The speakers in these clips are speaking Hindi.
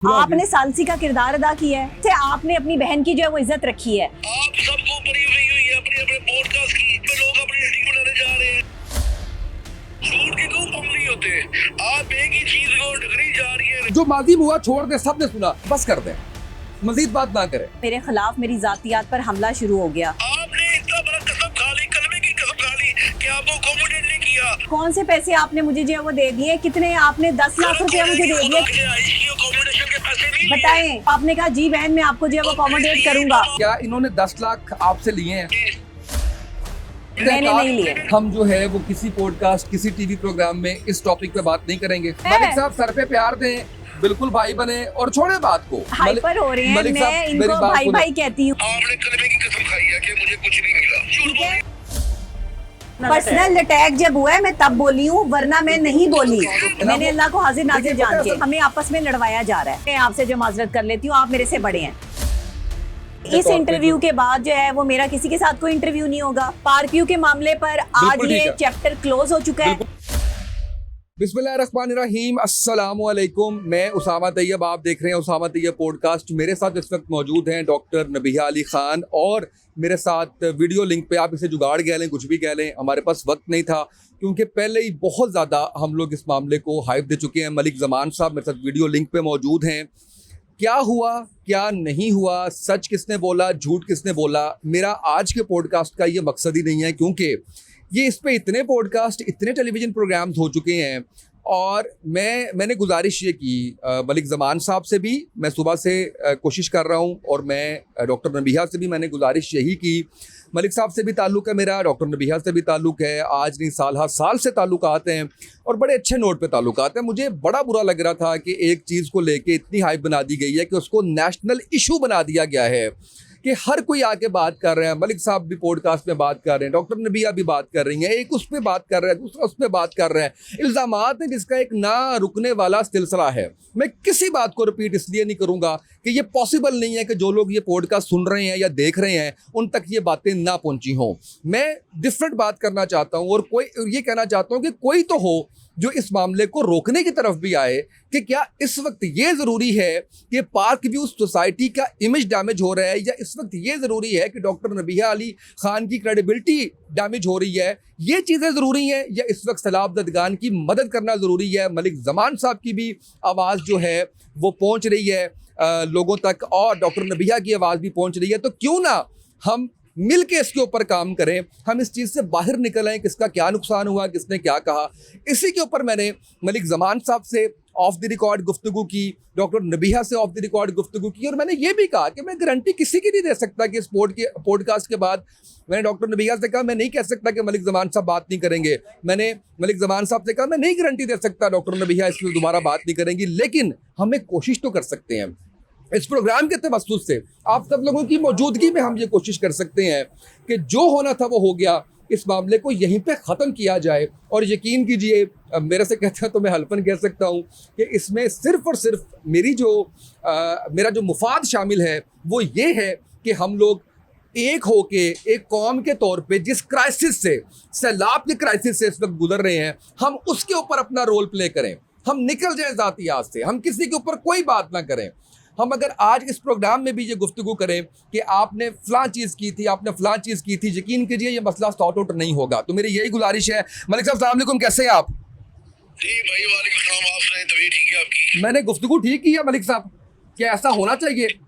आपने सालसी का किरदार अदा किया है, से आपने अपनी बहन की जो है वो इज्जत रखी है। आप सबको पड़ी हुई है अपने अपने पॉडकास्ट की, लोग अपनी हिस्ट्री बनाने जा रहे हैं। झूठ के क्यों कम नहीं होते? आप एक ही चीज को ढकनी जा रही है। जो माजी में हुआ छोड़ दे, सबने सुना, बस कर दे, मजीद बात ना करें। मेरे खिलाफ मेरी जातियात पर हमला शुरू हो गया। आपने इतना बड़ा कसम खा ली, कलमे की कसम खा ली कि आपको अकोमोडेट नहीं किया। कौन से पैसे आपने मुझे जो है वो दे दिए? कितने? आपने 10 लाख रुपया मुझे दे दिए। बताएं। आपने कहा जी बहन मैं आपको जो है वो अकोमोडेट करूंगा। क्या इन्होंने 10 लाख आपसे लिए हैं? मैंने नहीं लिए। हम जो है वो किसी पॉडकास्ट, किसी टीवी प्रोग्राम में इस टॉपिक पे बात नहीं करेंगे। मलिक साहब सर पे प्यार दें, बिल्कुल भाई बने और छोड़े बात को। हाइपर हो रहे हैं, मलिक साहब, मैं मेरी इनको बात भाई सुनो। भाई कहती हूँ। आपने कलमे की कसम खाई है कि मुझे कुछ नहीं मिला। झूठ बोल। पर्सनल अटैक जब हुआ है मैं तब बोली हूँ, वरना मैं नहीं बोली। मैंने अल्लाह को हाजिर नाजिर जान के हमें आपस में लड़वाया जा रहा है। मैं आपसे जो माजरत कर लेती हूँ, आप मेरे से बड़े हैं। इस इंटरव्यू के बाद जो है वो मेरा किसी के साथ कोई इंटरव्यू नहीं होगा। पार्कव्यू के मामले पर आज बिल्कुल ठीक ये है। चैप्टर क्लोज हो चुका है। बिस्मिल्लाहिर्रहमानिर्रहीम, अस्सलामु अलैकुम। मैं उसामा तैयब, आप देख रहे हैं उसामा तैयब पॉडकास्ट। मेरे साथ इस वक्त मौजूद हैं डॉक्टर नबिहा अली खान और मेरे साथ वीडियो लिंक पे, आप इसे जुगाड़ कह लें, कुछ भी कह लें, हमारे पास वक्त नहीं था क्योंकि पहले ही बहुत ज़्यादा हम लोग इस मामले को हाइप दे चुके हैं। मलिक ज़मान साहब मेरे साथ वीडियो लिंक पे मौजूद हैं। क्या हुआ, क्या नहीं हुआ, सच किसने बोला, झूठ किसने बोला, मेरा आज के पॉडकास्ट का ये मकसद ही नहीं है क्योंकि ये इस पे इतने पॉडकास्ट, इतने टेलीविज़न प्रोग्राम्स हो चुके हैं। और मैंने गुजारिश ये की मलिक ज़मान साहब से भी, मैं सुबह से कोशिश कर रहा हूँ, और मैं डॉक्टर नबिहा से भी मैंने गुजारिश यही की। मलिक साहब से भी ताल्लुक़ है मेरा, डॉक्टर नबिहा से भी ताल्लुक़ है, आज नहीं साल हर साल से ताल्लुकात हैं और बड़े अच्छे नोट पे ताल्लुकात हैं। मुझे बड़ा बुरा लग रहा था कि एक चीज़ को लेके इतनी हाइप बना दी गई है कि उसको नेशनल इशू बना दिया गया है कि हर कोई आके बात कर रहे हैं। मलिक साहब भी पॉडकास्ट में बात कर रहे हैं, डॉक्टर नबिया भी बात कर रही हैं, एक उस पर बात कर रहा है, दूसरा उस पर बात कर रहा है। इल्ज़ामात है जिसका एक ना रुकने वाला सिलसिला है। मैं किसी बात को रिपीट इसलिए नहीं करूँगा कि ये पॉसिबल नहीं है कि जो लोग ये पॉडकास्ट सुन रहे हैं या देख रहे हैं उन तक ये बातें ना पहुँची हों। मैं डिफरेंट बात करना चाहता हूँ और ये कहना चाहता हूँ कि कोई तो हो जो इस मामले को रोकने की तरफ भी आए कि क्या इस वक्त ये ज़रूरी है कि पार्क व्यू सोसाइटी का इमेज डैमेज हो रहा है, या इस वक्त ये ज़रूरी है कि डॉक्टर नबिहा अली खान की क्रेडिबिलिटी डैमेज हो रही है। ये चीज़ें ज़रूरी हैं, या इस वक्त सैलाब ददगान की मदद करना ज़रूरी है। मलिक ज़मान साहब की भी आवाज़ जो है वो पहुँच रही है लोगों तक, और डॉक्टर नबिहा की आवाज़ भी पहुँच रही है। तो क्यों ना हम मिल के इसके ऊपर काम करें, हम इस चीज़ से बाहर निकल आएँ, किसका क्या नुकसान हुआ, किसने क्या कहा। इसी के ऊपर मैंने मलिक ज़मान साहब से ऑफ द रिकॉर्ड गुफ्तगू की, डॉक्टर नबिहा से ऑफ द रिकॉर्ड गुफ्तगू की, और मैंने ये भी कहा कि मैं गारंटी किसी की नहीं दे सकता कि इस पॉडकास्ट के बाद, मैंने डॉक्टर नबिहा से कहा मैं नहीं कह सकता कि मलिक ज़मान साहब बात नहीं करेंगे। मैंने मलिक ज़मान साहब से कहा मैं नहीं गारंटी दे सकता डॉक्टर नबिहा इस पर दोबारा बात नहीं करेंगी, लेकिन हम एक कोशिश तो कर सकते हैं। इस प्रोग्राम के तवस्सुस से आप सब लोगों की मौजूदगी में हम ये कोशिश कर सकते हैं कि जो होना था वो हो गया, इस मामले को यहीं पे ख़त्म किया जाए। और यकीन कीजिए, मेरे से कहते हैं तो मैं हल्फन कह सकता हूँ कि इसमें सिर्फ़ और सिर्फ मेरा जो मुफाद शामिल है वो ये है कि हम लोग एक होके एक कौम के तौर पे जिस क्राइसिस से, सैलाब के क्राइसिस से इस वक्त गुजर रहे हैं, हम उसके ऊपर अपना रोल प्ले करें। हम निकल जाएं ज़ातियात से, हम किसी के ऊपर कोई बात ना करें। हम अगर आज इस प्रोग्राम में भी ये गुफ्तगू करें कि आपने फ़लाँ चीज़ की थी, आपने फ़लाँ चीज़ की थी, यकीन कीजिए ये मसला सॉर्ट आउट नहीं होगा। तो मेरी यही गुजारिश है। मलिक साहब अस्सलाम वालेकुम, कैसे हैं आप? जी भाई, वालेकुम सलाम। आप सुनाएं, तबीयत ठीक है आपकी? मैंने गुफ्तगू ठीक की है मलिक साहब, क्या ऐसा होना चाहिए?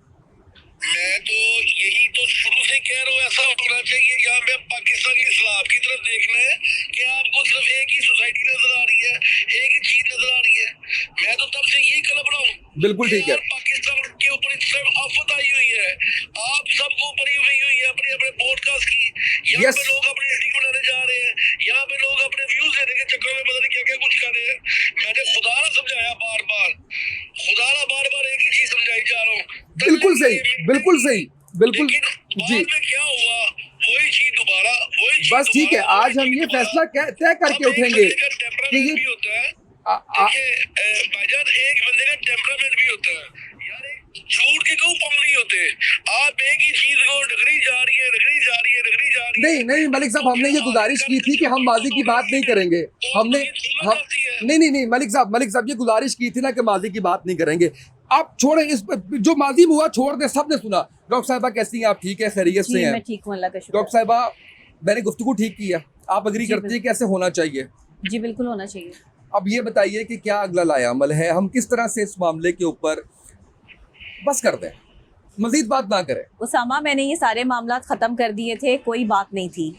मैं तो यही तो शुरू से कह रहा हूँ, ऐसा होना चाहिए। यहाँ पे पाकिस्तान की इस्लाम की तरफ देखना है कि आपको सिर्फ एक ही सोसाइटी नजर आ रही है, एक ही चीज नजर आ रही है। मैं तो तब से यही कलम रहा हूँ। बिल्कुल ठीक है। पाकिस्तान के ऊपर इस तरह आफत आई हुई है, आप सबको पड़ी हुई है अपने अपने पॉडकास्ट की। यहाँ Yes. पे लोग अपनी हिस्ट्री बनाने जा रहे हैं, यहाँ पे लोग अपने व्यूज लेने के चक्कर में पता नहीं क्या क्या कुछ कर रहे हैं। मैंने खुदा ना समझाया बार बार, खुदा ना बार बार एक ही चीज समझाई जा रहा हूँ। बिल्कुल सही, बिल्कुल सही, बिल्कुल जी। बाद में क्या हुआ, वही चीज दोबारा, वही चीज बस ठीक है, दोबारा, आज हम ये फैसला तय करके उठेंगे कि ये भी होता है। भाईजान, एक बंदे का टेम्परामेंट भी होता है यार। झूठ के क्यों कम नहीं होते? आप एक ही चीज को ढकनी जा रही है, रखनी जा रही है, रखनी जा रही है। नहीं मलिक साहब, हमने ये गुजारिश की थी कि हम माजी की बात नहीं करेंगे। हमने हम नहीं मलिक साहब ये गुजारिश की थी ना कि माजी की बात नहीं करेंगे। आप छोड़ें इस जो माजी में हुआ छोड़ दे, सबने सुना। डॉक्टर साहिबा कैसी हैं आप? ठीक है, खैरियत से जी हैं? मैं ठीक हूँ, अल्लाह का शुक्र। डॉक्टर साहिबा मैंने गुफ्तगू ठीक की है, आप अग्री जी, करती है कैसे होना चाहिए? जी बिल्कुल होना चाहिए। अब ये बताइए कि क्या अगला लाएअमल है, हम किस तरह से इस मामले के ऊपर बस कर दें, मजीद बात ना करें? उसामा, मैंने ये सारे मामला ख़त्म कर दिए थे, कोई बात नहीं थी।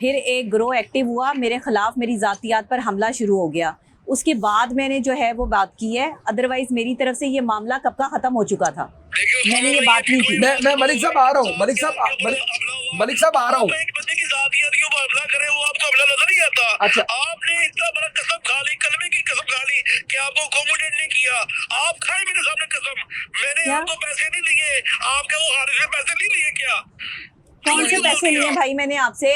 फिर एक ग्रोह एक्टिव हुआ, मेरे खिलाफ मेरी ज़ातियात पर हमला शुरू हो गया। उसके बाद मैंने जो है वो बात की है, अदरवाइज मेरी तरफ से ये मामला कब का ख़त्म हो चुका था। मैंने ये बात नहीं की। मैं मलिक साहब आ रहा हूँ, मलिक साहब आ रहा हूँ। एक बंदे की जातियत के ऊपर हमला करे, वो आपको हमला नजर नहीं आता? अच्छा। आपने इतना बड़ा कसम खा ली, कलमे की कसम खा ली कि आपको अकोमोडेट नहीं किया। आप खाए मेरे सामने कसम, मैंने क्या? आपको पैसे नहीं दिए, आपके वो हारिस से पैसे नहीं लिए क्या? कौन से पैसे लिए भाई मैंने आपसे?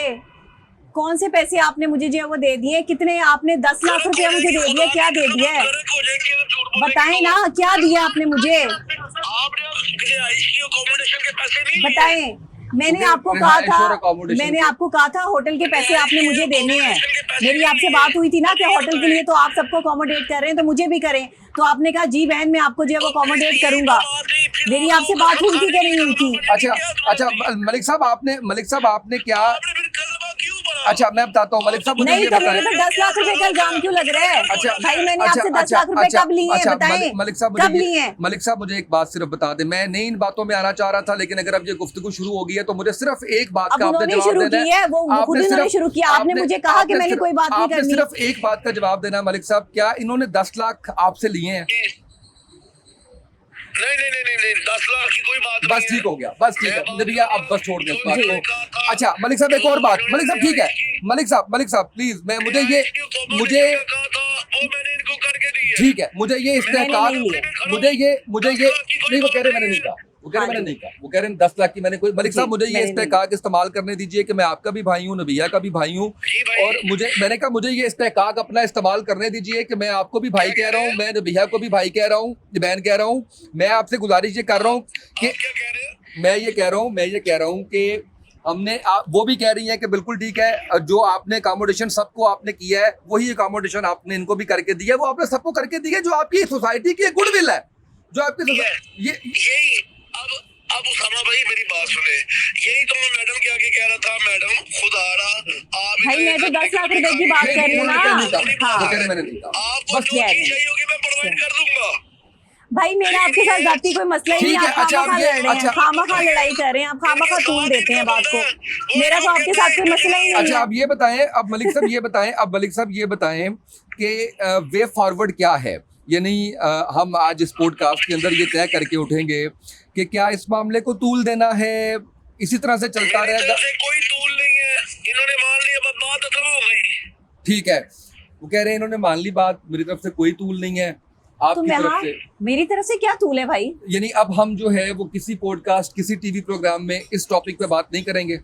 कौन से पैसे आपने मुझे जो है वो दे दिए? कितने? आपने 10 लाख रुपया मुझे दे दिया, क्या दे दिया है? बताएं ना, क्या दिया आपने मुझे? आपने अकोमोडेशन के पैसे नहीं लिए। बताएं। मैंने आपको कहा था, मैंने आपको कहा था होटल के पैसे आपने मुझे देने हैं। मेरी आपसे बात हुई थी ना कि होटल के लिए तो आप सबको अकोमोडेट कर रहे हैं, तो मुझे भी करें। तो आपने कहा जी बहन मैं आपको जो है वो अकोमोडेट करूंगा। मेरी आपसे बात हुई थी कि नहीं हुई थी? अच्छा मलिक साहब आपने क्या? अच्छा मैं बताता हूँ मलिक साहब, मुझे नहीं ये तो मेरे बताएं। पे 10 लाख रुपए का इल्जाम क्यों लग रहा है? अच्छा, भाई मैंने अच्छा, आपसे 10 लाख रुपए अच्छा, कब लिए हैं? अच्छा, बताएं मलिक साहब कब लिए हैं? मलिक साहब मुझे एक बात सिर्फ बता दें, मैं नहीं इन बातों में आना चाह रहा था, लेकिन अगर अब ये गुफ्तगू शुरू हो गई है तो मुझे सिर्फ एक बात अब का आपने उन्होंने जवाब शुरू देना की है, वो खुद इन्होंने शुरू किया। आपने मुझे कहा कि मैंने कोई बात नहीं आपने करनी। सिर्फ एक बात का जवाब देना मलिक साहब, क्या इन्होंने 10 लाख आपसे लिए हैं? नहीं 10 लाख की कोई बात बस ठीक हो गया, बस ठीक है मुझे भैया, अब बस छोड़ दें इस बात को। अच्छा मलिक साहब एक और बात, मलिक साहब ठीक है, मलिक साहब प्लीज, मैं मुझे वो मैंने इनको करके दी है। ठीक है, मुझे ये इस्तेहकाक, मुझे ये नहीं, वो कह रहे मैंने नहीं कहा, वो कह रहे हाँ मैंने जी। नहीं कहा, वो कह रहे हैं 10 लाख की मैंने कोई। मलिक साहब जी, मुझे ये मैंने इस्तेहकाक इस्तेमाल करने दीजिए कि मैं आपका भी भाई हूँ, नबिया का भी भाई हूँ, जी भाई। और मैंने कहा मुझे ये इस्तेहकाक अपना इस्तेमाल करने दीजिए कि मैं आपको भी भाई कह रहा हूँ, मैं नबिया को भी भाई कह रहा हूँ, बहन कह रहा हूँ। मैं आपसे गुजारिश ये कर रहा हूँ कि आप क्या कह रहे हैं? मैं ये कह रहा हूँ कि हमने वो भी कह रही हैं कि बिल्कुल ठीक है, जो आपने अकोमोडेशन सबको आपने किया है वही अकोमोडेशन आपने इनको भी करके दी है, वो आपने सबको करके दी है, जो आपकी सोसाइटी की गुडविल है, जो आपकी यही अब उसामा भाई मेरी बात सुने, यही तो मैं मैडम के आगे कह रहा था, मैडम खुदारा आप भाई मैं तो 10 लाख रुपए की बात कर रही हूँ ना। हाँ मैंने नहीं कहा। आपको बस जो ये है। चीज चाहिए होगी मैं प्रोवाइड कर दूंगा। भाई मेरा आपके साथ जाती कोई मसला ही नहीं ठीक है। है, आप अच्छा, खामखा ये- लड़ रहे हैं, अच्छा। खामखा लड़ाई कर रहे हैं, आप खामखा तूल देते हैं बात को। मेरा तो आपके साथ कोई मसला ही नहीं अच्छा है। अब ये बताएं, अब मलिक साहब ये बताएं कि वे फॉरवर्ड क्या है, यानी हम आज इस पॉडकास्ट के अंदर ये तय करके उठेंगे कि क्या इस मामले को तूल देना है, इसी तरह से चलता मेरी रहेगा? तरफ से कोई टूल नहीं है, इन्होंने मान लिया, बात खत्म हो गई। ठीक है, वो कह रहे हैं इन्होंने मान ली बात, मेरी तरफ से कोई तूल नहीं है तो आपकी मैं तरफ से। मेरी तरफ से क्या तूल है भाई? यानी अब हम जो है वो किसी पॉडकास्ट, किसी टीवी प्रोग्राम में इस टॉपिक पे बात नहीं करेंगे।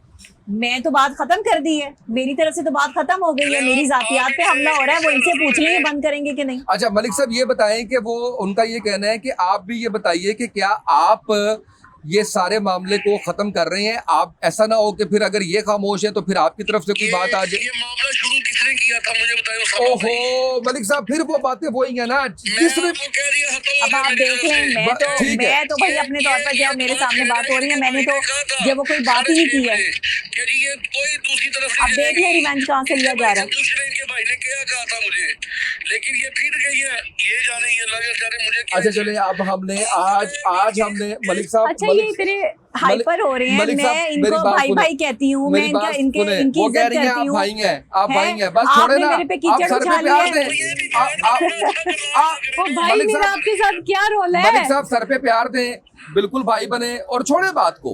मैं तो बात खत्म कर दी है, मेरी तरफ से तो बात खत्म हो गई है। मेरी जातियात पे हमला हो रहा है, वो इनसे पूछ लेंगे बंद करेंगे कि नहीं। अच्छा मलिक साहब ये बताएं कि वो उनका ये कहना है कि आप भी ये बताइए कि क्या आप ये सारे मामले को खत्म कर रहे हैं? आप ऐसा ना हो कि फिर अगर ये खामोश है तो फिर आपकी तरफ से कोई बात आ जाए। ये मामला शुरू किसने किया था मुझे बताओ। ओहो मलिक साहब फिर वो बातें वही है ना, किसने? अब आप देख लें, ठीक है। मैं तो भाई अपने तौर पर जब मेरे सामने बात हो रही है, मैंने तो जब वो कोई बात ही नहीं की है। कोई दूसरी तरफ अब देख लें रिवेंज कहाँ से लिया जा रहा है। दूसरे इनके भाई ने क्या कहा था मुझे, लेकिन ये फिर गई है, ये जाने ये लगे जाने मुझे क्या। अच्छा चले, अब हमने आज हमने मलिक साहब, अच्छा ये तेरे हाइपर हो रहे हैं। मलिक साहब, मैं मेरी इनको बात भाई सुने। भाई कहती हूँ, मैं मेरी इनका बात इनके सुने, इनकी वो कह इज्जत रही हैं करती आप हूँ। भाई हैं, आप भाई हैं, बस छोड़े आपने ना, मेरे पे आप कीचड़ सर पे उछाल प्यार लिया दें। ओ भाई मलिक मेरा साहब- आपके साथ क्या रोल है? मलिक साहब सर पे प्यार दें, बिल्कुल भाई बने और छोड़े बात को,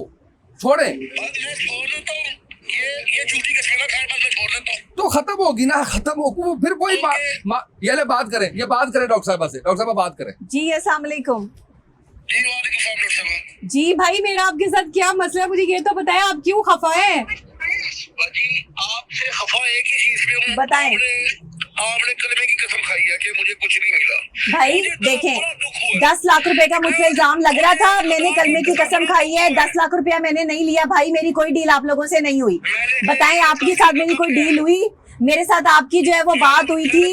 छोड़े मैं छोड़ देता हूँ, ये झूठी कसम ना खाए, बस मैं छोड़ देता हूँ। तो खत्म होगी ना, खत्म हो वो फिर कोई ये ले बात करें, ये बात करें डॉक्टर साहबा से, डॉक्टर साहबा बात करें। जी अस्सलाम वालेकुम। जी वालेकुम सलाम। जी भाई मेरा आपके साथ क्या मसला है, मुझे ये तो बताएं, आप क्यों खफा हैं? जी आपसे खफा एक ही चीज पे हूँ, बताएं। आपने कलमे की कसम खाई है कि मुझे कुछ नहीं मिला। भाई मुझे तो देखें, बड़ा दुख हुआ। 10 लाख रुपए का मुझ पे इल्जाम लग रहा था, मैंने कलमे की कसम खाई है। 10 लाख रुपया मैंने नहीं लिया भाई, मेरी कोई डील आप लोगों से नहीं हुई। बताएं आपके साथ मेरी कोई डील हुई? मेरे साथ आपकी जो है वो बात हुई थी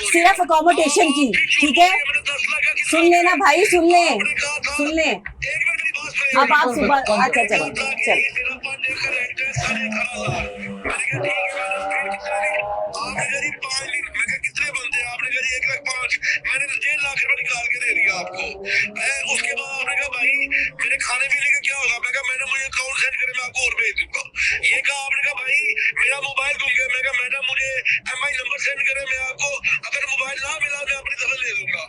सिर्फ अकोमोडेशन की, ठीक है? सुन लेना भाई, सुन ले, सुन ले। अब आप सुबह, अच्छा चलो चल। कितने बंदे आपने कहा 1,05,000, मैंने 1.5 लाख रुपए निकाल के दे दिया आपको। उसके बाद आपने कहा भाई मेरे खाने पीने का क्या होगा? मैं कहा मैडम मुझे अकाउंट सेंड करे, मैं आपको और भेज दूंगा। ये कहा आपने कहा भाई मेरा मोबाइल गुम गया। मैं कहा मैडम मुझे MI नंबर सेंड करे, मैं आपको अगर मोबाइल ना मिला मैं अपनी तरफ ले लूंगा।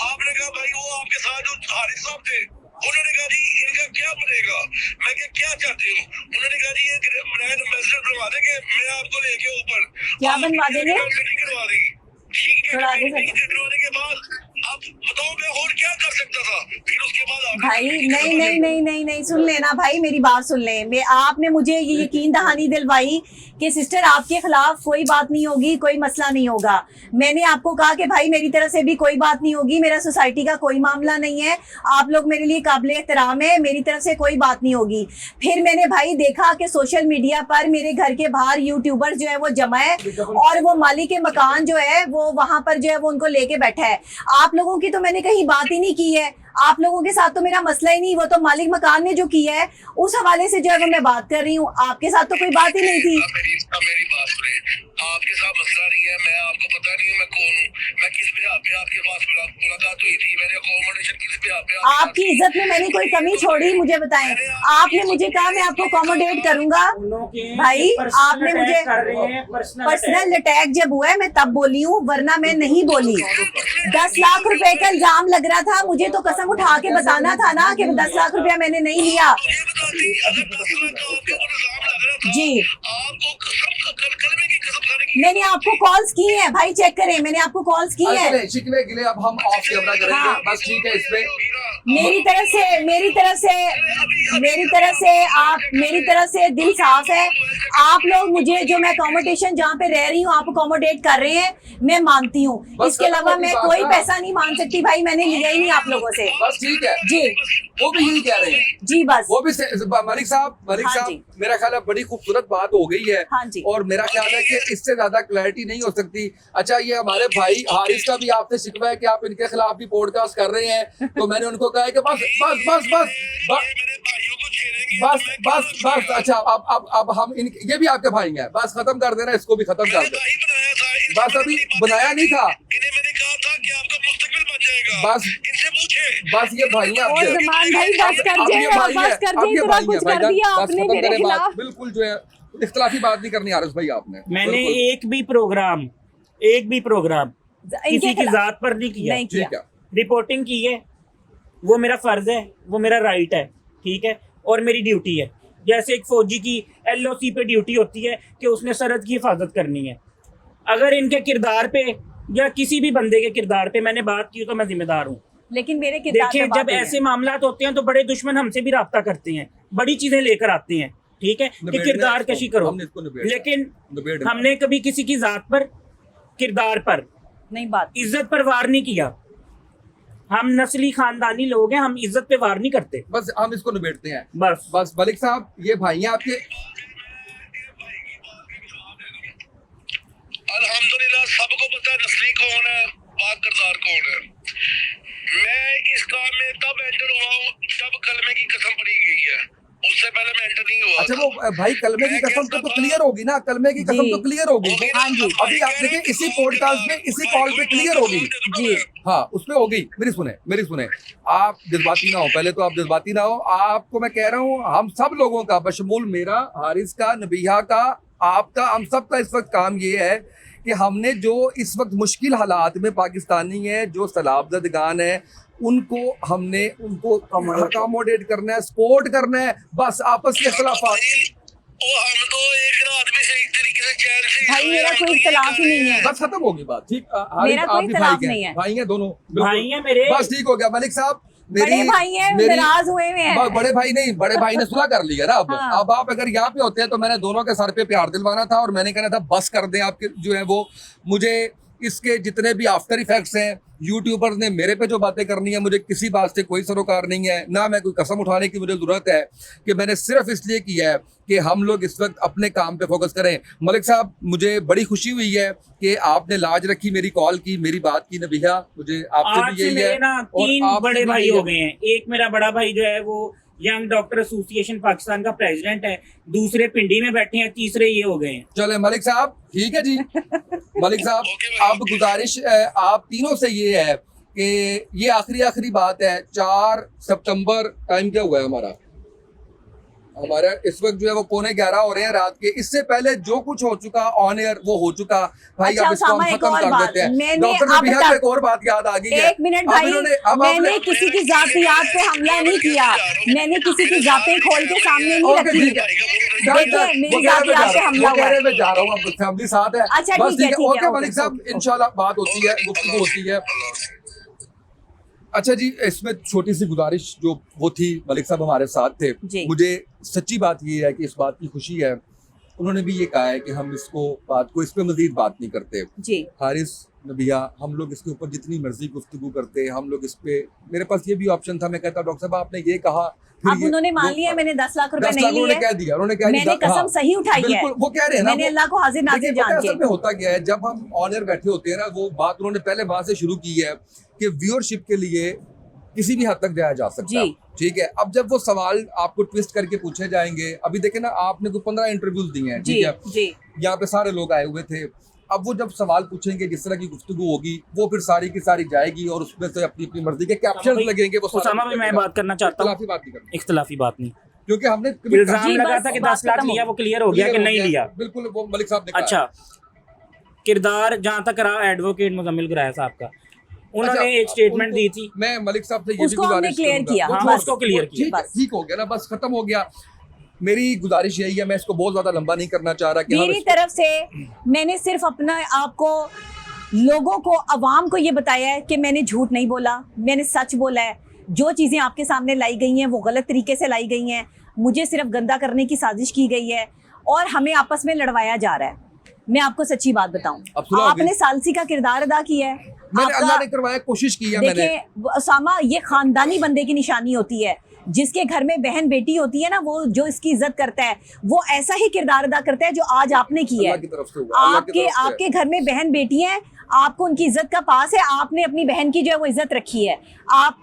आपने कहा भाई वो आपके साथ जो हारिस साहब थे उन्होंने कहा जी इनका क्या बनेगा? मैं क्या चाहते हो? उन्होंने कहा जी ये ब्रांड एम्बेसडर बनवा देंगे, मैं आपको लेके ऊपर क्या बनवा देंगे? करवा देंगे। ठीक है, थोड़ा आगे से। करवाने के बाद अब बताओ मैं और क्या कर सकता था? फिर उसके बाद भाई नहीं नहीं नहीं नहीं नहीं, सुन लेना भाई, मेरी बात सुन ले। आपने मुझे ये यकीन दहानी दिलवाई कि सिस्टर आपके खिलाफ कोई बात नहीं होगी, कोई मसला नहीं होगा। मैंने आपको कहा कि भाई मेरी तरफ से भी कोई बात नहीं होगी, मेरा सोसाइटी का कोई मामला नहीं है, आप लोग मेरे लिए काबिल एहतराम है, मेरी तरफ से कोई बात नहीं होगी। फिर मैंने भाई देखा कि सोशल मीडिया पर मेरे घर के बाहर यूट्यूबर जो है वो जमा है और वो मालिक के मकान जो है वो वहां पर जो है वो उनको लेके बैठा है। आप लोगों की तो मैंने कहीं बात ही नहीं की है, आप लोगों के साथ तो मेरा मसला ही नहीं, वो तो मालिक मकान ने जो किया है उस हवाले से जो है वो मैं बात कर रही हूँ, आपके साथ तो कोई बात ही नहीं थी। मेरी बात सुने, आपके साथ मसला नहीं है, मैं आपको पता नहीं हूँ मैं कौन हूँ, मैं किस बिहाफ पे आपके पास मुलाकात हुई थी, मेरे अकोमोडेशन किस बिहाफ पे आपकी इज्जत में मैंने कोई कमी छोड़ी? मुझे बताएं, आपने मुझे कहा मैं आपको अकोमोडेट करूंगा। भाई आपने मुझे पर्सनल अटैक जब हुआ है मैं तब बोली हूँ, वरना मैं नहीं बोली। 10 लाख रुपए का इल्जाम लग रहा था, मुझे तो कसम उठा के बताना था ना कि 10 लाख रुपया मैंने नहीं लिया। जी मैंने आपको कॉल्स की हैं भाई, चेक करें, मैंने आपको कॉल्स की हैं। शिकवे गिले अब हम ऑफ कैमरा करेंगे। हाँ। बस ठीक है, इसमें मेरी तरफ से दिल साफ है। आप लोग मुझे जो मैं अकोमोडेशन जहाँ पे रह रही हूँ आप अकोमोडेट कर रहे हैं, मैं मानती हूँ, इसके अलावा मैं कोई पैसा नहीं मान सकती भाई, मैंने लिया ही नहीं आप लोगों से। बस ठीक है जी वो भी यही कह रहे हैं जी बस वो भी मलिक साहब हाँ जी। मेरा ख्याल है बड़ी खूबसूरत बात हो गई है। हाँ जी। और मेरा ख्याल है कि इससे ज्यादा क्लैरिटी नहीं हो सकती। अच्छा ये हमारे भाई हारिस का भी आपसे शिकवा है कि आप इनके खिलाफ भी पॉडकास्ट कर रहे हैं, तो मैंने उनको कहा है कि बस बस बस बस बस बस बस अच्छा अब हम ये भी आपके भाई हैं, बस खत्म कर देना, इसको भी खत्म कर दे। बस अभी बनाया नहीं था, मैंने कहा था कि आपका मुस्तकबिल बन जाएगा, बस इनसे पूछे। बस ये भाई हैं और ज़मान भाई बस कर दे, बस कर दे, इतना कुछ कर दिया आपने मेरे खिलाफ। बिल्कुल जो है इख्तिलाफी बात नहीं करनी हारिस भाई आपने। मैंने एक भी प्रोग्राम किसी की जात पर नहीं किया, ठीक है, रिपोर्टिंग की है, वो मेरा फर्ज है, वो मेरा राइट है, ठीक है, और मेरी ड्यूटी है। जैसे एक फौजी की LOC पे ड्यूटी होती है कि उसने सरहद की हिफाजत करनी है। अगर इनके किरदार पे या किसी भी बंदे के किरदार पे मैंने बात की तो मैं जिम्मेदार हूँ। लेकिन मेरे किरदार पे देखिए बात जब नहीं है। ऐसे मामलात होते हैं तो बड़े दुश्मन हमसे भी राब्ता करते हैं, बड़ी चीजें लेकर आते हैं, ठीक है, कि किरदार कशी करो, लेकिन हमने कभी किसी की जात पर, किरदार पर नहीं, बात इज्जत पर वार नहीं किया। हम नस्ली खानदानी लोग हैं, हम इज्जत पे वार नहीं करते। बस हम इसको निबेड़ते हैं। बस बस मलिक साहब ये भाई हैं आपके, अल्हम्दुलिल्लाह सबको पता है नस्ली कौन है, पाक किरदार कौन है। मैं इस काम में तब एंटर हुआ हूँ जब कलमे की कसम पड़ी गई है, उससे पहले मैं एंटर नहीं हुआ। अच्छा वो भाई कलमे की कसम तो क्लियर होगी ना, कलमे की कसम तो क्लियर होगी। हाँ जी। अभी आप देखिए इसी पॉडकास्ट में इसी कॉल पे क्लियर होगी जी। हाँ उसमें हो गई। मेरी सुने आप जज्बाती ना हो, पहले तो आप जज्बाती ना हो। आपको मैं कह रहा हूँ हम सब लोगों का बशमूल मेरा, हारिस का, नबिहा का, आपका, हम सब का इस वक्त काम ये है कि हमने जो इस वक्त मुश्किल हालात में पाकिस्तानी है, जो सैलाबज़दगान है, हमने उनको अकोमोडेट करना है, सपोर्ट करना है। बस आपस के खिलाफात हम तो एक रात में से एक तरीके से चैन से भाई मेरा कोई इख्तिलाफ ही नहीं है, बस खत्म होगी बात। ठीक मेरा कोई इख्तिलाफ नहीं है। भाई हैं दोनों, भाई हैं मेरे, बस ठीक हो गया। मलिक साहब बड़े भाई हैं, नाराज हुए हैं। बड़े भाई नहीं, बड़े भाई ने सुलह कर लिया ना। हाँ। अब आप अगर यहाँ पे होते हैं तो मैंने दोनों के सर पे प्यार दिलवाना था और मैंने कहना था बस कर दें, आपके जो है वो मुझे इसके जितने भी आफ्टर इफेक्ट्स हैं, यूट्यूबर्स ने मेरे पे जो बातें करनी है, मुझे किसी बात से कोई सरोकार नहीं है, ना मैं कोई कसम उठाने की मुझे ज़रूरत है कि मैंने सिर्फ इसलिए किया है कि हम लोग इस वक्त अपने काम पे फोकस करें। मलिक साहब, मुझे बड़ी खुशी हुई है कि आपने लाज रखी, मेरी कॉल की, मेरी बात की नबिहा, मुझे आपसे आज भी से यही मेरे है। ना और 3 आपसे बड़े भी भाई यही हो है। गए हैं। एक मेरा बड़ा भाई जो है वो यंग डॉक्टर एसोसिएशन पाकिस्तान का प्रेसिडेंट है, दूसरे पिंडी में बैठे हैं, तीसरे ये हो गए हैं। चले मलिक साहब, ठीक है जी। मलिक साहब, अब गुजारिश आप तीनों से ये है कि ये आखिरी बात है, 4 सितंबर टाइम क्या हुआ है हमारा इस वक्त जो है वो 11:15 हो रहे हैं रात के। इससे पहले जो कुछ हो चुका ऑन एयर वो हो चुका भाई। अच्छा, अब इसको हम उसामा, एक खत्म और कर बात, देते हैं। मैंने डॉक्टर अब नबिहा तक- को एक और बात याद आ गई है। एक मिनट अब भाई, इन्होंने- अब मैंने आपने- किसी की जातियात पे हमला नहीं किया, मैंने किसी की जातें खोल के सामने नहीं ओके, रखी। ठीक है। देखिए, मेरी जातियात पे हमला हुआ है। मैं जा रहा हूँ, अब फैमिली साथ है। अच्छा, बस ठीक है, ठीक है, ओके ओके, मलिक साहब, ओके, इंशाल्लाह बात होती है, गुफ्तगू होती है। अच्छा जी, इसमें छोटी सी गुजारिश जो वो थी, मलिक साहब हमारे साथ थे, जी। मुझे सच्ची बात ये है कि इस बात की खुशी है, उन्होंने भी ये कहा है कि हम इसको बात को इस पे मजीद बात नहीं करते। जी, हारिस नबिहा, हम लोग इसके ऊपर जितनी मर्जी गुफ्तगू करते, हम लोग इस पे, मेरे पास ये भी ऑप्शन था, मैं कहता डॉक्टर साहब आपने ये कहा, फिर अब ये- उन्होंने मान वो- लिया मैंने 10 लाख रुपए 10 नहीं लाख उन्होंने लिए, कह दिया, उन्होंने कह दिया, मैंने कसम हाँ, सही उठाई है। बिल्कुल, वो कह रहे हैं ना, मैंने वो- अल्लाह को हाजिर नाजिर देखिए, पता है जान असल में के। होता क्या है, जब हम ऑन एयर बैठे होते हैं ना, वो बात उन्होंने पहले वहां से शुरू की है कि व्यूअरशिप के लिए किसी भी हद तक जाया जा सकता है, जी। ठीक है। अब जब वो सवाल आपको ट्विस्ट करके पूछे जाएंगे, अभी देखे ना, आपने कोई 15 इंटरव्यूज दिए हैं, जी, ठीक है, जी, यहाँ पे सारे लोग आए हुए थे। अब वो जब सवाल पूछेंगे, जिस तरह की गुफ्तगू होगी, वो फिर सारी की सारी जाएगी और उसमें से अपनी अपनी मर्जी के कैप्शन भाई, लगेंगे। वो सारा उसामा कुछ भाई, मैं लगेगा। बात करना चाहता हूँ। इख्तिलाफी बात नहीं करनी, इख्तिलाफी बात नहीं, क्योंकि हमने कभी इल्जाम जी, लगा बस था कि बात 10 लाख खत्म लिया, हो वो क्लियर हो गया कि नहीं लिया। बिल्कुल, वो मलिक साहब ने कहा। अच्छा, किरदार जहाँ तक रहा एडवोकेट मुजम्मिल गिराया साहब का, उन्होंने अच्छा, एक स्टेटमेंट उनको- दी थी, मैं मलिक साहब से ये भी उसको हमने गुजारिश क्लियर करूंगा। किया, वो- हाँ, वो- उसको क्लियर किया, ठीक है, बस। ठीक हो गया ना, बस खत्म हो गया। मेरी गुजारिश यही है, मैं इसको बहुत ज्यादा लंबा नहीं करना चाह रहा कि हम मेरी इसको- तरफ से मैंने सिर्फ अपना आपको, लोगों को, अवाम को ये बताया है कि मैंने झूठ नहीं बोला, मैंने सच बोला है। जो चीज़ें आपके सामने लाई गई हैं वो गलत तरीके से लाई गई हैं, मुझे सिर्फ गंदा करने की साजिश की गई है और हमें आपस में लड़वाया जा रहा है। मैं आपको सच्ची बात बताऊं, अब सुनाओगे? आपने सालसी का किरदार अदा किया है। मैंने अल्लाह ने आपका, करवाया, कोशिश की है मैंने। देखिए उसामा, ये खानदानी बंदे की निशानी होती है। जिसके घर में बहन बेटी होती है ना, वो जो इसकी इज्जत करता है, वो ऐसा ही किरदार अदा करता है जो आज आपने किया अल्लाह है। की तरफ से हुआ, अल्लाह की आपके तरफ से। आपके घर में बहन बेटी हैं, आपको उनकी इज्जत का पास है, आपने अपनी बहन की जो है वो इज्जत रखी है।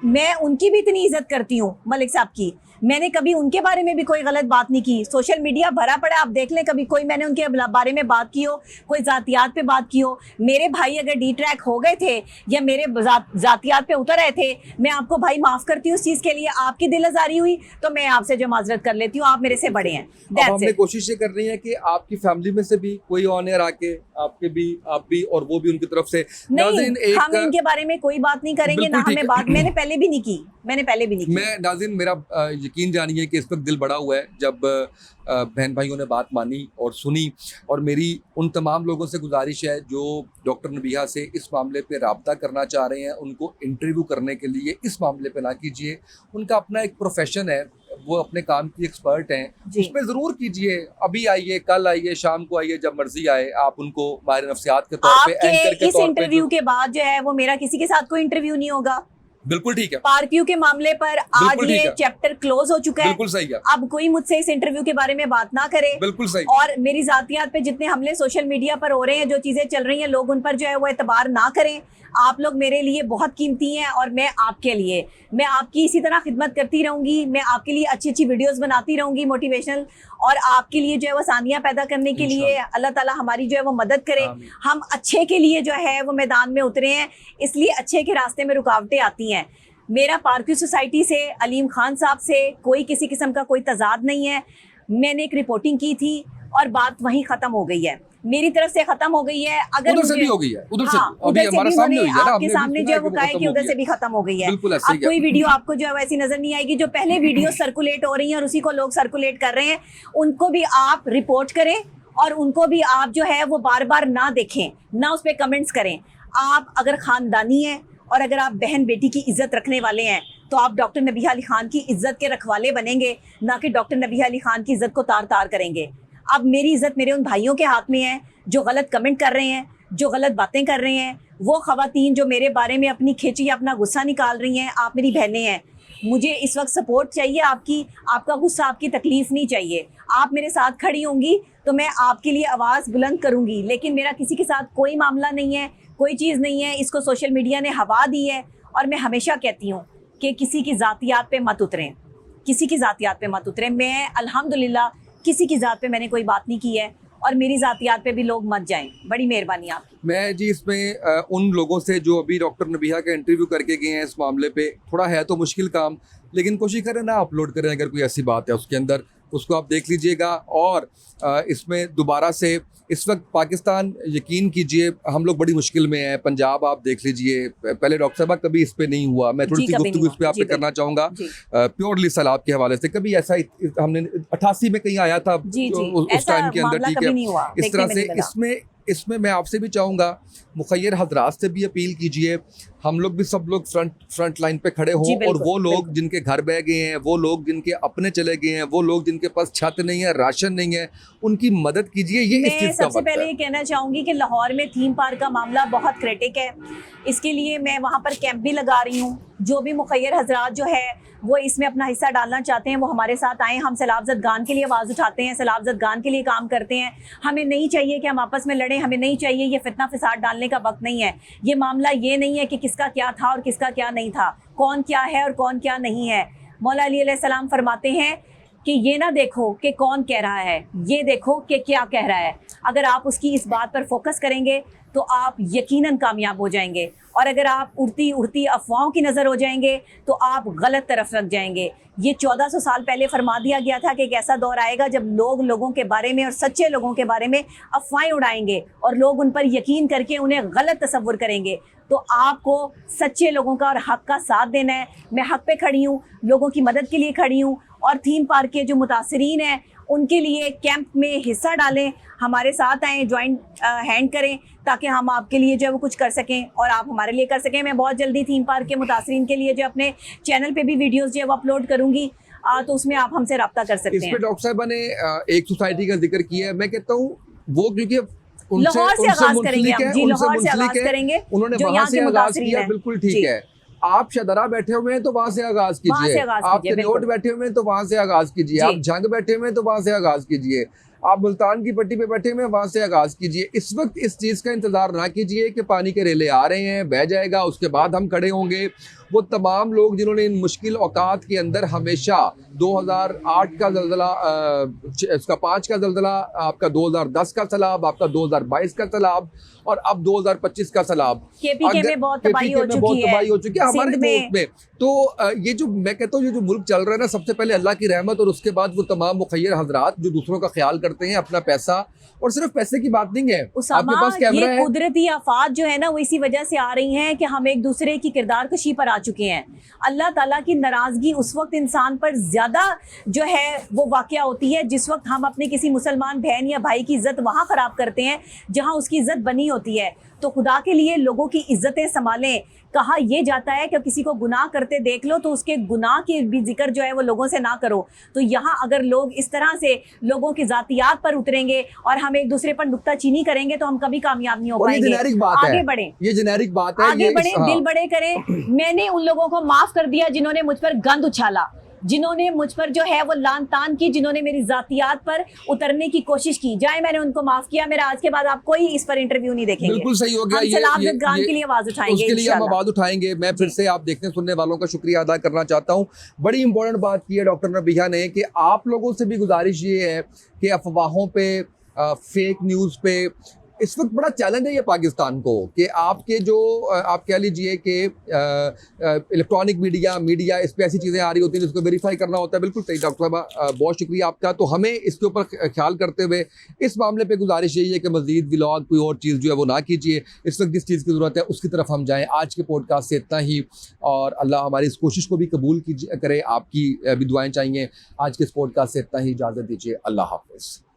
मैं उनकी भी इतनी इज्जत करती हूँ मलिक साहब की, मैंने कभी उनके बारे में भी कोई गलत बात नहीं की। सोशल मीडिया भरा पड़ा, आप देख लें, कभी कोई मैंने उनके बारे में बात की हो, कोई जातियात पे बात की हो। मेरे भाई अगर डी ट्रैक हो गए थे या मेरे जातियात पे उतर आए थे, मैं आपको भाई माफ करती हूँ उस चीज़ के लिए। आपकी दिल आजारी हुई तो मैं आपसे जो माजरत कर लेती हूँ, आप मेरे से बड़े हैं। अब That's हमने it. कोशिश ये कर रही है कि आपकी फैमिली में से भी कोई ऑन एयर आके, आपके भी, आप भी और वो भी उनकी तरफ से। नाज़रीन, नहीं, हम एक इनके बारे में कोई बात नहीं करेंगे, बिल्कुल ना ठीक हमें है। बात, मैंने पहले भी नहीं की, मैंने पहले भी नहीं की। मैं नाज़रीन, मेरा यकीन जानिए कि इस वक्त दिल बड़ा हुआ है जब बहन भाइयों ने बात मानी और सुनी। और मेरी उन तमाम लोगों से गुजारिश है जो डॉक्टर नबिहा से इस मामले पे राब्ता करना चाह रहे हैं, उनको इंटरव्यू करने के लिए इस मामले पे ना कीजिए। उनका अपना एक प्रोफेशन है, वो अपने काम की एक्सपर्ट हैं, जी। उस पर ज़रूर कीजिए। अभी आइए, कल आइए, शाम को आइए, जब मर्जी आए। आप उनको माहिर नफ्सियात के तौर पे, एंकर आपके के इस तौर पे इंटरव्यू के बाद जो है वो मेरा किसी के साथ कोई इंटरव्यू नहीं होगा। बिल्कुल ठीक है, पार्कव्यू के मामले पर आज बिल्कुल ठीक ये है। चैप्टर क्लोज हो चुका है। बिल्कुल सही है, अब कोई मुझसे इस इंटरव्यू के बारे में बात ना करे। बिल्कुल सही। और मेरी जातियात पे जितने हमले सोशल मीडिया पर हो रहे हैं, जो चीजें चल रही हैं, लोग उन पर जो है वो एतबार ना करें। आप लोग मेरे लिए बहुत कीमती हैं और मैं आपके लिए, मैं आपकी इसी तरह खिदमत करती रहूंगी। मैं आपके लिए अच्छी अच्छी वीडियोस बनाती रहूंगी मोटिवेशनल, और आपके लिए जो है वो आसानियां पैदा करने के लिए अल्लाह ताला हमारी जो है वो मदद करे। हम अच्छे के लिए जो है वो मैदान में उतरे हैं, इसलिए अच्छे के रास्ते में रुकावटें आती हैं। मेरा पार्कव्यू सोसाइटी से, अलीम खान साहब से कोई किसी किस्म का कोई तजाद नहीं है। मैंने एक रिपोर्टिंग की थी और बात वहीं ख़त्म हो गई है, मेरी तरफ से ख़त्म हो गई है। अगर उधर से मुझे- भी हो गई है, उधर से हाँ, भी। अभी उधर से हमारे भी सामने उन्होंने हुई है ना, आपके हमने सामने भी जो है सुना वो कि कहा है खत्म कि हो उधर गई से है। भी खत्म हो गई है। बिल्कुल ऐसे अब ही है। कोई वीडियो आपको जो है वैसी नजर नहीं आएगी। जो पहले वीडियो सर्कुलेट हो रही है और उसी को लोग सर्कुलेट कर रहे हैं, उनको भी आप रिपोर्ट करें और उनको भी आप जो है वो बार बार ना देखें, ना उस पर कमेंट्स करें। आप अगर खानदानी हैं और अगर आप बहन बेटी की इज्जत रखने वाले हैं, तो आप डॉक्टर नबिहा अली खान की इज्जत के रखवाले बनेंगे, ना कि डॉक्टर नबिहा अली खान की इज्जत को तार तार करेंगे। अब मेरी इज्जत मेरे उन भाइयों के हाथ में है जो गलत कमेंट कर रहे हैं, जो गलत बातें कर रहे हैं, वो खवातीन जो मेरे बारे में अपनी खिंच या अपना गुस्सा निकाल रही हैं। आप मेरी बहनें हैं, मुझे इस वक्त सपोर्ट चाहिए आपकी, आपका गुस्सा, आपकी तकलीफ नहीं चाहिए। आप मेरे साथ खड़ी होंगी तो मैं आपके लिए आवाज़ बुलंद करूंगी, लेकिन मेरा किसी के साथ कोई मामला नहीं है, कोई चीज़ नहीं है। इसको सोशल मीडिया ने हवा दी है और मैं हमेशा कहती हूँ कि किसी की ज़ातियात पे मत उतरें, किसी की ज़ातियात पे मत उतरें। मैं अल्हम्दुलिल्लाह किसी की ज़ात पे मैंने कोई बात नहीं की है और मेरी ज़ातियात पे भी लोग मत जाएं। बड़ी मेहरबानी आपकी। मैं जी इसमें उन लोगों से जो अभी डॉक्टर नबीहा का इंटरव्यू करके गए हैं इस मामले पे, थोड़ा है तो मुश्किल काम, लेकिन कोशिश करें ना अपलोड करें। अगर कोई ऐसी बात है उसके अंदर, उसको आप देख लीजिएगा। और इसमें दोबारा से इस वक्त पाकिस्तान, यकीन कीजिए हम लोग बड़ी मुश्किल में हैं। पंजाब आप देख लीजिए, पहले डॉक्टर साहबा कभी इस पे नहीं हुआ। मैं थोड़ी सी गुफ्तगू इस पे आप पे करना चाहूँगा प्योरली सैलाब के हवाले से। कभी ऐसा हमने 88 में कहीं आया था उस टाइम के अंदर, ठीक है। इस तरह से इसमें मैं आपसे भी चाहूँगा, मुखय्यर हजरात से भी अपील कीजिए, हम लोग भी सब लोग फ्रंट लाइन पे खड़े हों। और वो लोग जिनके घर बह गए हैं, वो लोग जिनके अपने चले गए हैं, वो लोग जिनके पास छत नहीं है, राशन नहीं है, उनकी मदद कीजिए। ये इस चीज़ का सबसे पहले ये कहना चाहूँगी कि लाहौर में थीम पार्क का मामला बहुत क्रिटिक है। इसके लिए मैं वहाँ पर कैंप भी लगा रही हूँ। जो भी मुखय्यर हजरात जो है वो इसमें अपना हिस्सा डालना चाहते हैं, वो हमारे साथ आएँ। हम सैलाब ज़दगान के लिए आवाज़ उठाते हैं, सैलाब ज़दगान के लिए काम करते हैं। हमें नहीं चाहिए कि हम आपस में लड़ें, हमें नहीं चाहिए, ये फितना फिसाद डालने का वक्त नहीं है। ये मामला ये नहीं है कि किसका क्या था और किसका क्या नहीं था, कौन क्या है और कौन क्या नहीं है। मौला अली अलैहिस्सलाम फरमाते हैं कि ये ना देखो कि कौन कह रहा है, ये देखो कि क्या कह रहा है। अगर आप उसकी इस बात पर फोकस करेंगे तो आप यकीनन कामयाब हो जाएंगे। और अगर आप उड़ती उड़ती अफवाहों की नज़र हो जाएंगे तो आप गलत तरफ लग जाएंगे। ये 1400 साल पहले फरमा दिया गया था कि एक ऐसा दौर आएगा जब लोग लोगों के बारे में और सच्चे लोगों के बारे में अफवाहें उड़ाएंगे और लोग उन पर यकीन करके उन्हें गलत तसव्वुर करेंगे। तो आपको सच्चे लोगों का और हक़ का साथ देना है। मैं हक़ पे खड़ी हूँ, लोगों की मदद के लिए खड़ी हूँ। और थीम पार्क के जो मुतासरीन हैं उनके लिए कैंप में हिस्सा डालें, हमारे साथ आएँ, ज्वाइंट हैंड करें, ताकि हम आपके लिए जो है वो कुछ कर सकें और आप हमारे लिए कर सकें। मैं बहुत जल्दी थीम पार्क के मुतासरीन के लिए जो अपने चैनल पे भी वीडियोस जो है वो अपलोड करूँगी, तो उसमें आप हमसे रब्ता कर सकते हैं। इसमें डॉक्टर साहिबा ने एक सोसाइटी का जिक्र किया है। मैं कहता हूँ वो क्योंकि लाहौर से आगाज करेंगे हम, जी लाहौर से आगाज करेंगे, उन्होंने वहाँ से आगाज किया, बिल्कुल ठीक है। आप शदरा बैठे हुए हैं तो वहां से आगाज कीजिए, आप कन्नौज बैठे हुए हैं तो वहां से आगाज कीजिए, आप जंग बैठे हुए हैं तो वहां से आगाज कीजिए, आप मुल्तान की पट्टी पे बैठे हुए हैं वहां से आगाज कीजिए। इस वक्त इस चीज़ का इंतजार ना कीजिए कि पानी के रेले आ रहे हैं, बह जाएगा, उसके बाद हम खड़े होंगे। वो तमाम लोग जिन्होंने इन मुश्किल औकात के अंदर हमेशा 2008 का ज़ल्ज़ला, इसका 5 का ज़ल्ज़ला, आपका 2010 का सैलाब, आपका 2022 का सैलाब और अब 2025 का सैलाब, केपीके में बहुत तबाही हो चुकी है हमारे मुल्क में। तो ये जो मैं कहता हूँ ये जो मुल्क चल रहा है ना, सबसे पहले अल्लाह की रहमत और उसके बाद वो तमाम मुखय्यर हजरात जो दूसरों का ख्याल करते हैं, अपना पैसा, और सिर्फ पैसे की बात नहीं है, आपके पास कैमरा है। कुदरती आफात जो है ना वो इसी वजह से आ रही हैं कि हम एक दूसरे की किरदार कशी पर आ चुके हैं। अल्लाह ताला की नाराजगी उस वक्त इंसान पर ज्यादा जो है वो वाक़या होती है जिस वक्त हम अपने किसी मुसलमान बहन या भाई की इज्जत वहाँ खराब करते हैं जहाँ उसकी इज्जत बनी होती है। तो खुदा के लिए लोगों की इज्जतें संभालें। कहा यह जाता है कि किसी को गुनाह करते देख लो तो उसके गुनाह की भी जिक्र जो है वो लोगों से ना करो। तो यहाँ अगर लोग इस तरह से लोगों की जातियात पर उतरेंगे और हम एक दूसरे पर नुक्ताचीनी करेंगे तो हम कभी कामयाब नहीं हो पाएंगे। आगे बढ़े, ये जेनेरिक बात है, आगे बढ़े, दिल बड़े करें। मैंने उन लोगों को माफ कर दिया जिन्होंने मुझ पर गंद उछाला, जिन्होंने मुझ पर जो है वो लान तान की, जिन्होंने मेरी जातियात पर उतरने की कोशिश की जाए, मैंने उनको माफ किया। मेरा आज के बाद आप कोई इस पर इंटरव्यू नहीं देखेंगे। बिल्कुल सही हो गया। ये के लिए आवाज उठाएंगे, उसके लिए हम आवाज उठाएंगे। मैं फिर से आप देखने सुनने वालों का शुक्रिया अदा करना चाहता हूँ। बड़ी इंपॉर्टेंट बात की है डॉक्टर नबीहा ने कि आप लोगों से भी गुजारिश ये है कि अफवाहों पे, फेक न्यूज़ पे इस वक्त बड़ा चैलेंज है ये पाकिस्तान को, कि आपके जो आप कह लीजिए कि इलेक्ट्रॉनिक मीडिया इस पे ऐसी चीज़ें आ रही होती हैं जिसको वेरीफाई करना होता है। बिल्कुल सही डॉक्टर साहब, बहुत शुक्रिया आपका। तो हमें इसके ऊपर ख्याल करते हुए इस मामले पे गुजारिश यही है कि मज़ीद व्लॉग कोई और चीज़ जो है वो ना कीजिए। इस वक्त जिस चीज़ की ज़रूरत है उसकी तरफ हम जाएँ। आज के पॉडकास्ट से इतना ही, और अल्लाह हमारी इस कोशिश को भी कबूल कीजिए करे, आपकी भी दुआएँ चाहिए। आज के इस पॉडकास्ट से इतना ही, इजाज़त दीजिए। अल्लाह हाफ़िज़।